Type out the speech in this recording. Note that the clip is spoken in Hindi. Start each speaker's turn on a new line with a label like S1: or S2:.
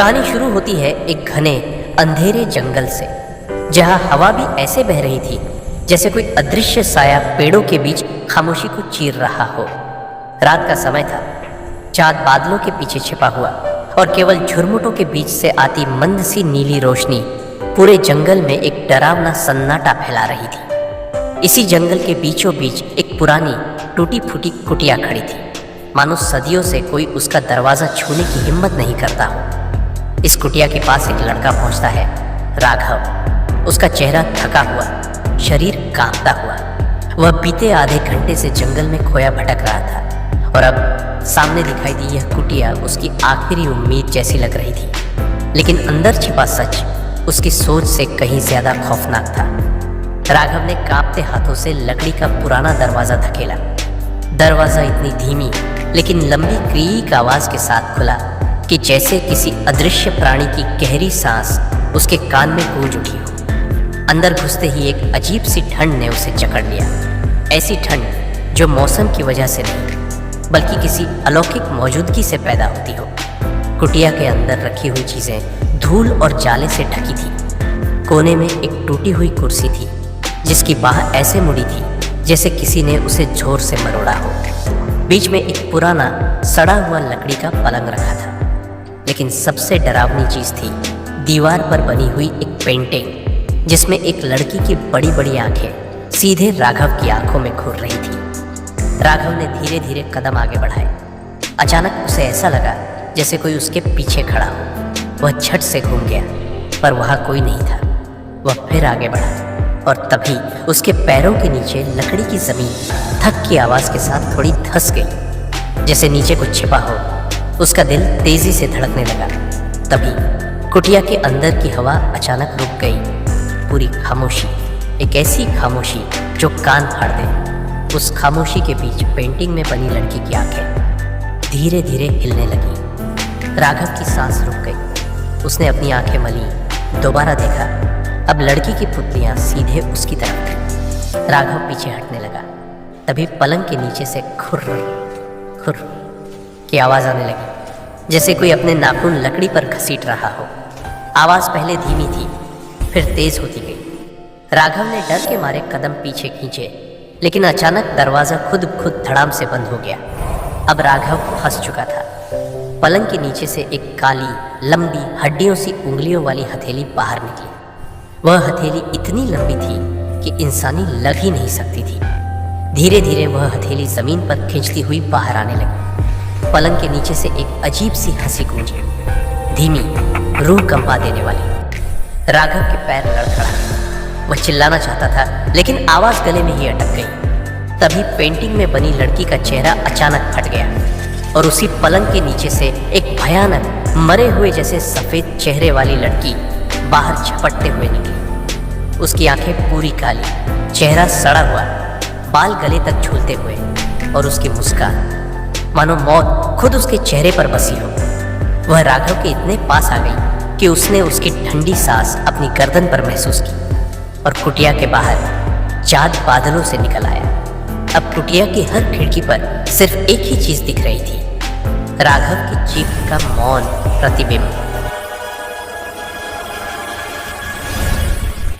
S1: कहानी शुरू होती है एक घने अंधेरे जंगल से, जहां हवा भी ऐसे बह रही थी जैसे कोई अदृश्य साया पेड़ों के बीच खामोशी को चीर रहा हो। रात का समय था, चाँद बादलों के पीछे छिपा हुआ और केवल झुरमुटों के बीच से आती मंद सी नीली रोशनी पूरे जंगल में एक डरावना सन्नाटा फैला रही थी। इसी जंगल के बीचों बीच एक पुरानी टूटी फूटी कुटिया खड़ी थी, मानो सदियों से कोई उसका दरवाजा छूने की हिम्मत नहीं करता हो। इस कुटिया के पास एक लड़का पहुंचता है, राघव। उसका चेहरा थका हुआ, शरीर कांपता हुआ। वह बीते आधे घंटे से जंगल में खोया भटक रहा था और अब सामने दिखाई दी यह कुटिया उसकी आखिरी उम्मीद जैसी लग रही थी। लेकिन अंदर छिपा सच उसकी सोच से कहीं ज्यादा खौफनाक था। राघव ने कांपते हाथों से लकड़ी का पुराना दरवाजा धकेला। दरवाजा इतनी धीमी लेकिन लंबी क्रीक आवाज के साथ खुला कि जैसे किसी अदृश्य प्राणी की गहरी सांस उसके कान में गूंज उठी हो। अंदर घुसते ही एक अजीब सी ठंड ने उसे जकड़ लिया, ऐसी ठंड जो मौसम की वजह से नहीं बल्कि किसी अलौकिक मौजूदगी से पैदा होती हो। कुटिया के अंदर रखी हुई चीजें धूल और जाले से ढकी थी। कोने में एक टूटी हुई कुर्सी थी जिसकी बाह ऐसे मुड़ी थी जैसे किसी ने उसे जोर से मरोड़ा हो। बीच में एक पुराना सड़ा हुआ लकड़ी का पलंग रखा था, लेकिन सबसे डरावनी चीज थी दीवार पर बनी हुई एक पेंटिंग जिसमें एक लड़की की बड़ी बड़ी आंखें सीधे राघव की आंखों में घूर रही थी। राघव ने धीरे धीरे कदम आगे बढ़ाए। अचानक उसे ऐसा लगा जैसे कोई उसके पीछे खड़ा हो। वह झट से घूम गया, पर वहां कोई नहीं था। वह फिर आगे बढ़ा और तभी उसके पैरों के नीचे लकड़ी की जमीन थक की आवाज के साथ थोड़ी धंस गई, जैसे नीचे कुछ छिपा हो। उसका दिल तेजी से धड़कने लगा। तभी कुटिया के अंदर की हवा अचानक रुक गई। पूरी खामोशी, एक ऐसी खामोशी जो कान फाड़ दे। उस खामोशी के बीच पेंटिंग में बनी लड़की की आंखें धीरे धीरे हिलने लगी। राघव की सांस रुक गई। उसने अपनी आंखें मली, दोबारा देखा। अब लड़की की पुतलियां सीधे उसकी तरफ थी। राघव पीछे हटने लगा। तभी पलंग के नीचे से खुर्र खुर्र की आवाज आने लगी, जैसे कोई अपने नाखून लकड़ी पर घसीट रहा हो। आवाज पहले धीमी थी, फिर तेज होती गई। राघव ने डर के मारे कदम पीछे खींचे, लेकिन अचानक दरवाजा खुद धड़ाम से बंद हो गया। अब राघव फंस चुका था। पलंग के नीचे से एक काली लंबी हड्डियों सी उंगलियों वाली हथेली बाहर निकली। वह हथेली इतनी लंबी थी कि इंसानी लग ही नहीं सकती थी। धीरे धीरे वह हथेली जमीन पर खींचती हुई बाहर आने लगी। पलंग के नीचे से एक अजीब सी हंसी गूंजी, धीमी, रूह कंपा देने वाली। राघव के पैर लड़खड़ाए। वह चिल्लाना चाहता था, लेकिन आवाज गले में ही अटक गई। तभी पेंटिंग में बनी लड़की का चेहरा अचानक फट गया और उसी पलंग के नीचे से एक भयानक मरे हुए जैसे सफेद चेहरे वाली लड़की बाहर झपटते हुए निकली। उसकी आंखें पूरी काली, चेहरा सड़ा हुआ, बाल गले तक झूलते हुए और उसकी मुस्कान मानो मौत खुद उसके चेहरे पर बसी हो। वह राघव के इतने पास आ गई कि उसने उसकी ठंडी सांस अपनी गर्दन पर महसूस की और कुटिया के बाहर चाँद बादलों से निकल आया। अब कुटिया की हर खिड़की पर सिर्फ एक ही चीज दिख रही थी, राघव की चीख का मौन प्रतिबिंब।